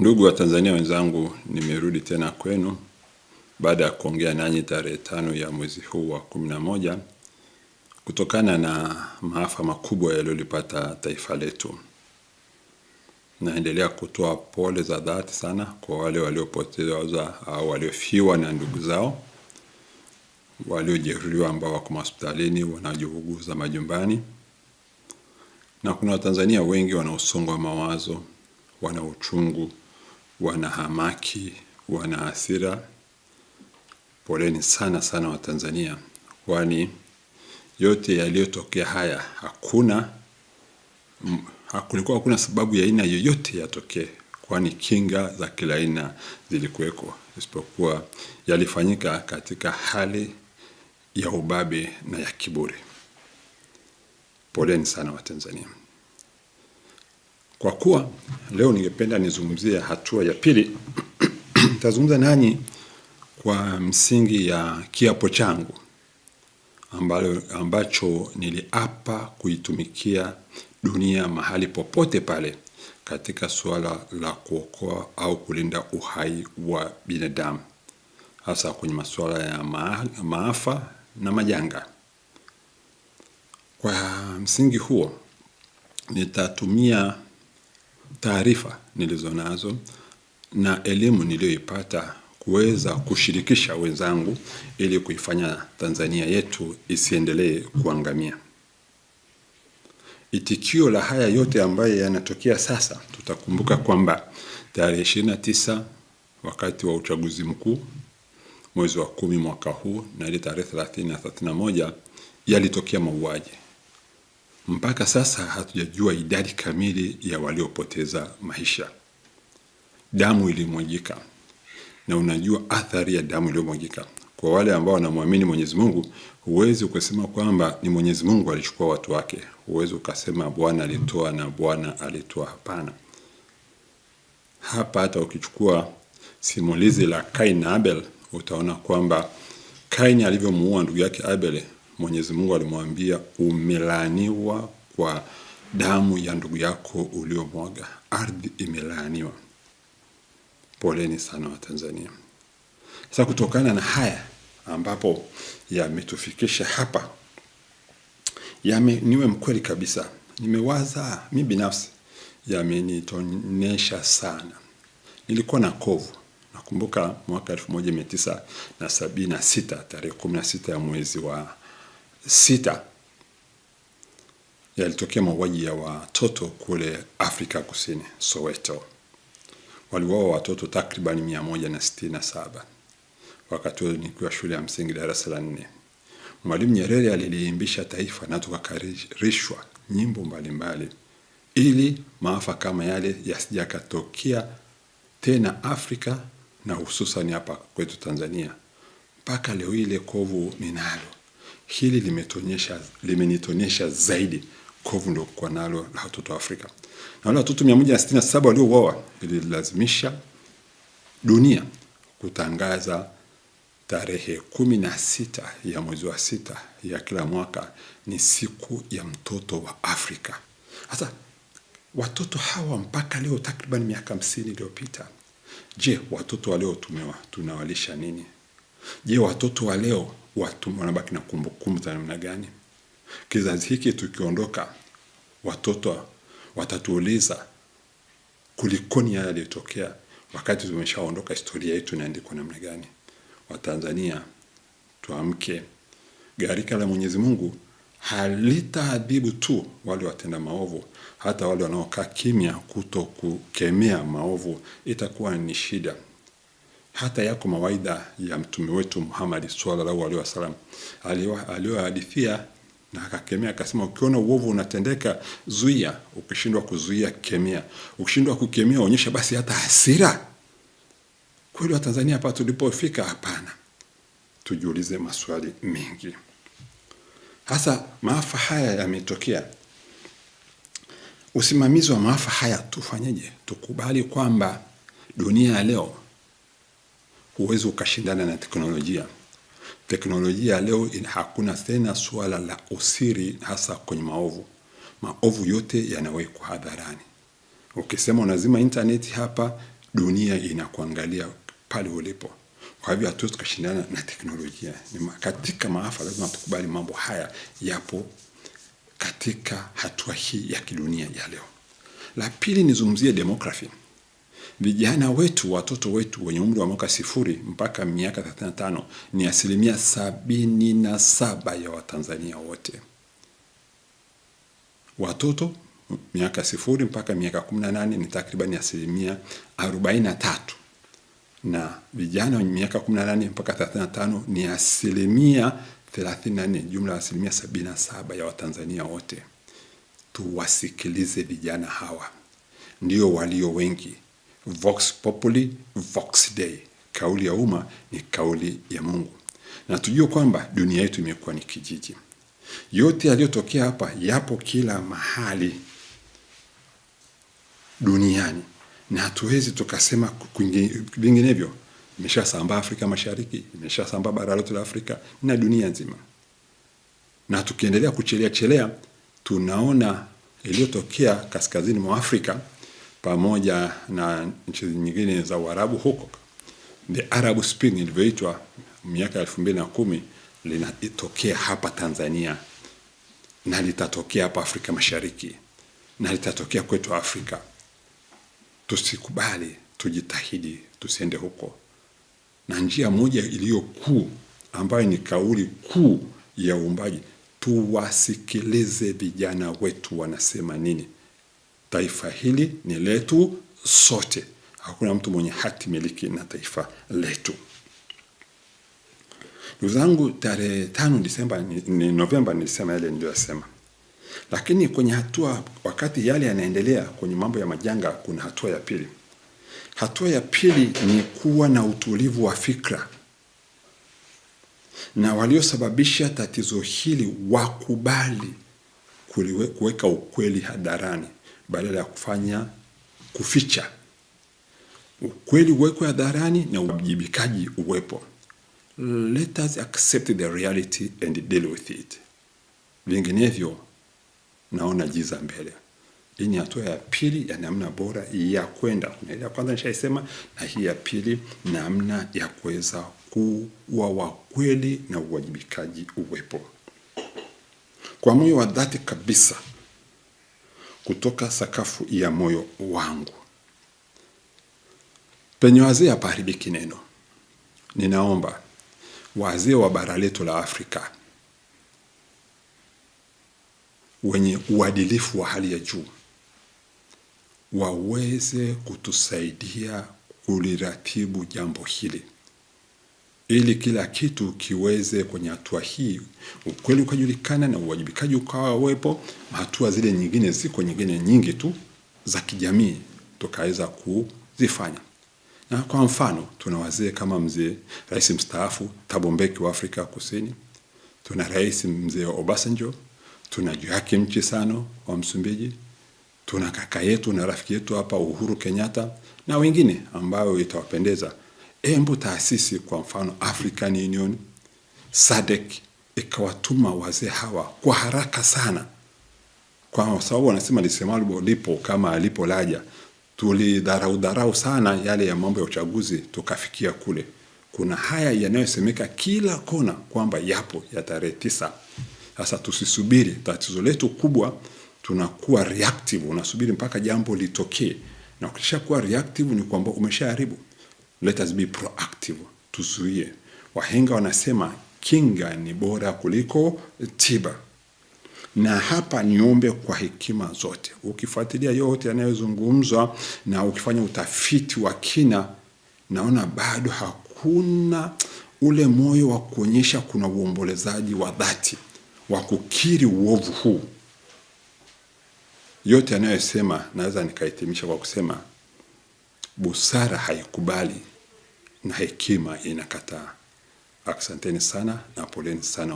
Ndugu wa Tanzania wenzangu, nimerudi tena kwenu baada ya kuongea nanyi tarehe 5 ya mwezi huu wa 11 kutokana na maafa makubwa yaliyolipata taifa letu. Naendelea kutoa pole za dhati sana kwa wale waliopoteza au waliofiwa na ndugu zao, waliojeruhiwa ambao wako hospitalini wanajiuguza majumbani. Na kuna Watanzania wengi wana usongo wa mawazo, wana uchungu, wana hamaki, wana hasira. Poleni sana sana Watanzania, kwani yote yaliyotokea haya hakuna sababu ya aina yoyote yatokee, kwani kinga za kila aina zilikuweko, isipokuwa yalifanyika katika hali ya ubabe na ya kiburi. Poleni sana Watanzania. Kwa kuwa leo ningependa nizungumzie hatua ya pili, nitazungumza nanyi kwa msingi ya kiapo changu ambacho niliapa kuitumikia dunia mahali popote pale katika suala la kuokoa au kulinda uhai wa binadamu, hasa kwenye masuala ya maafa na majanga. Kwa msingi huo nitatumia taarifa nilizonazo na elimu niliyoipata kuweza kushirikisha wenzangu ili kuifanya Tanzania yetu isiendelee kuangamia. Itikio la haya yote ambayo yanatokea sasa, tutakumbuka kwamba tarehe 29 wakati wa uchaguzi mkuu mwezi wa 10 mwaka huu na ile tarehe 30 na 31 yalitokea mauaji. Mpaka sasa hatujajua idadi kamili ya waliopoteza maisha. Damu ilimwagika, na unajua athari ya damu iliyomwagika. Kwa wale ambao wanamwamini Mwenyezi Mungu, huwezi ukasema kwamba ni Mwenyezi Mungu alichukua watu wake. Huwezi ukasema Bwana alitoa na Bwana alitoa, hapana. Hapa hata ukichukua simulizi la Kain na Abel, utaona kwamba Kain alivyomuua ndugu yake Abel, Mwenyezi Mungu alimwambia umelaaniwa kwa damu ya ndugu yako uliomwaga. Ardhi imelaaniwa. Poleni sana Watanzania. Sasa kutokana na haya ambapo yametufikisha hapa, niwe mkweli kabisa, nimewaza mimi binafsi, yamenitonesha sana. Nilikuwa na kovu. Nakumbuka mwaka 1976 tarehe 16 ya mwezi wa 6 yalitokea mauaji ya watoto kule Afrika Kusini, Soweto. Waliuawa watoto takriban 167. Wakati huo nikiwa shule ya msingi darasa la 4. Mwalimu Nyerere aliliimbisha taifa na tukakarishwa nyimbo mbalimbali ili maafa kama yale yasijakatokea tena Afrika na hususan hapa kwetu Tanzania. Mpaka leo ile kovu ninalo. Hili limenitonyesha zaidi kovu ndio kwa nalo la watoto wa Afrika. Na wale watoto 167 waliouawa ililazimisha dunia kutangaza tarehe 16 ya mwezi wa 6 ya kila mwaka ni siku ya mtoto wa Afrika. Sasa watoto hawa mpaka leo takriban miaka 50 iliyopita. Je, watoto waleo tunawalisha nini? Je, watoto wa leo wanabaki na kumbukumbu za namna gani? Kizazi hiki tukiondoka, watoto watatuuliza kulikoni haya yalitokea wakati tumeshaondoka, historia yetu inaandikwa namna gani? Watanzania, tuamke. Gharika la Mwenyezi Mungu halitaadhibu tu wale watenda maovu, hata wale wanaokaa kimya kutokukemea maovu itakuwa ni shida. Hata yako mawaidha ya mtume wetu Muhammad sallallahu alaihi wasallam aliyohadithia na akakemea, akasema ukiona uovu unatendeka zuia, ukishindwa kuzuia kemea, ukishindwa kukemea onyesha basi hata hasira. Kweli Watanzania hapa tulipofika? Hapana. Tujiulize maswali mengi. Hasa maafa haya yametokea. Usimamizi wa maafa haya tufanyeje? Tukubali kwamba dunia ya leo huwezi ukashindana na teknolojia. Teknolojia leo hakuna tena suala la usiri, hasa kwenye maovu. Maovu yote yanawekwa hadharani. Ukisema unazima internet hapa, dunia inakuangalia pale ulipo. Kwa hivyo hatuwezi tukashindana na teknolojia. Katika maafa lazima tukubali mambo haya yapo katika hatua hii ya kidunia ya leo. La pili, nizungumzie demography. Vijana wetu, watoto wetu wenye umri wa mwaka 0 mpaka miaka 35 ni 77% ya Watanzania wote. Watoto miaka 0 mpaka miaka 18 ni takriban 43%, na vijana wenye miaka 18 mpaka 35 ni 34%, jumla ya 77% ya Watanzania wote. Tuwasikilize vijana hawa, ndio walio wengi. Vox populi, vox dei. Kauli ya umma ni kauli ya Mungu. Na tujue kwamba dunia yetu imekuwa ni kijiji. Yote yaliyotokea hapa yapo kila mahali duniani, na hatuwezi tukasema vinginevyo. Imeshasambaa Afrika Mashariki, imeshasambaa bara lote la Afrika na dunia nzima. Na tukiendelea kuchelea tunaona iliyotokea kaskazini mwa Afrika pamoja na nchi nyingine za Uarabu huko. The Arab Spring ilivyoitwa miaka 2010 linatokea hapa Tanzania, na litatokea hapa Afrika Mashariki, na litatokea kwetu Afrika. Tusikubali, tujitahidi tusiende huko. Na njia moja iliyo kuu ambayo ni kauli kuu ya uumbaji, tuwasikilize vijana wetu wanasema nini. Taifa hili ni letu sote. Hakuna mtu mwenye hati miliki na taifa letu. Ndugu zangu, tarehe 5 Novemba nilisema yale niliyosema. Lakini kwenye hatua, wakati yale yanaendelea kwenye mambo ya majanga, kuna hatua ya pili. Hatua ya pili ni kuwa na utulivu wa fikra, na waliosababisha tatizo hili wakubali kuweka ukweli hadharani badala ya kuficha. Ukweli uwekwe hadharani na uwajibikaji uwepo. Let us accept the reality and deal with it. Vinginevyo naona giza mbele. Hii ni hatua ya pili ya namna bora ya kwenda. Kuna ile ya kwanza nishaisema, na hii ya pili namna ya kuweza kuwa wa kweli na uwajibikaji uwepo. Kwa moyo wa dhati kabisa, kutoka sakafu ya moyo wangu, penye wazee hapaharibiki neno. Ninaomba wazee wa bara letu la Afrika wenye uadilifu wa hali ya juu waweze kutusaidia kuliratibu jambo hili, ili kila kitu kiweze kwenye hatua hii ukweli ukajulikana na uwajibikaji ukawa uwepo. Hatua zile nyingine ziko nyingi tu za kijamii tukaweza kuzifanya. Na kwa mfano, tuna wazee kama mzee Rais mstaafu Thabo Mbeki wa Afrika Kusini, tuna Rais mzee Obasanjo, tuna Joaquim Chissano wa Msumbiji, tuna kaka yetu na rafiki yetu hapa Uhuru Kenyatta, na wengine ambao itawapendeza. Embu taasisi kwa mfano African Union, SADC ikawatuma wazee hawa kwa haraka sana, kwa sababu wanasema lisemalo lipo kama alipo laja. Tulidharau sana yale ya mambo ya uchaguzi tukafikia kule. Kuna haya yanayosemeka kila kona kwamba yapo ya tarehe 9. Sasa tusisubiri. Tatizo letu kubwa, tunakuwa reactive, unasubiri mpaka jambo litokee. Na ukishakuwa reactive ni kwamba umeshaharibu. Let us be proactive, tuzuie. Wahenga wanasema kinga ni bora kuliko tiba. Na hapa niombe kwa hekima zote, ukifuatilia yote yanayozungumzwa na ukifanya utafiti wa kina, naona bado hakuna ule moyo wa kuonyesha kuna uombolezaji wa dhati wa kukiri uovu huu. Yote yanayosema naweza nikahitimisha kwa kusema busara haikubali na hekima inakataa. Asanteni sana na poleni sana.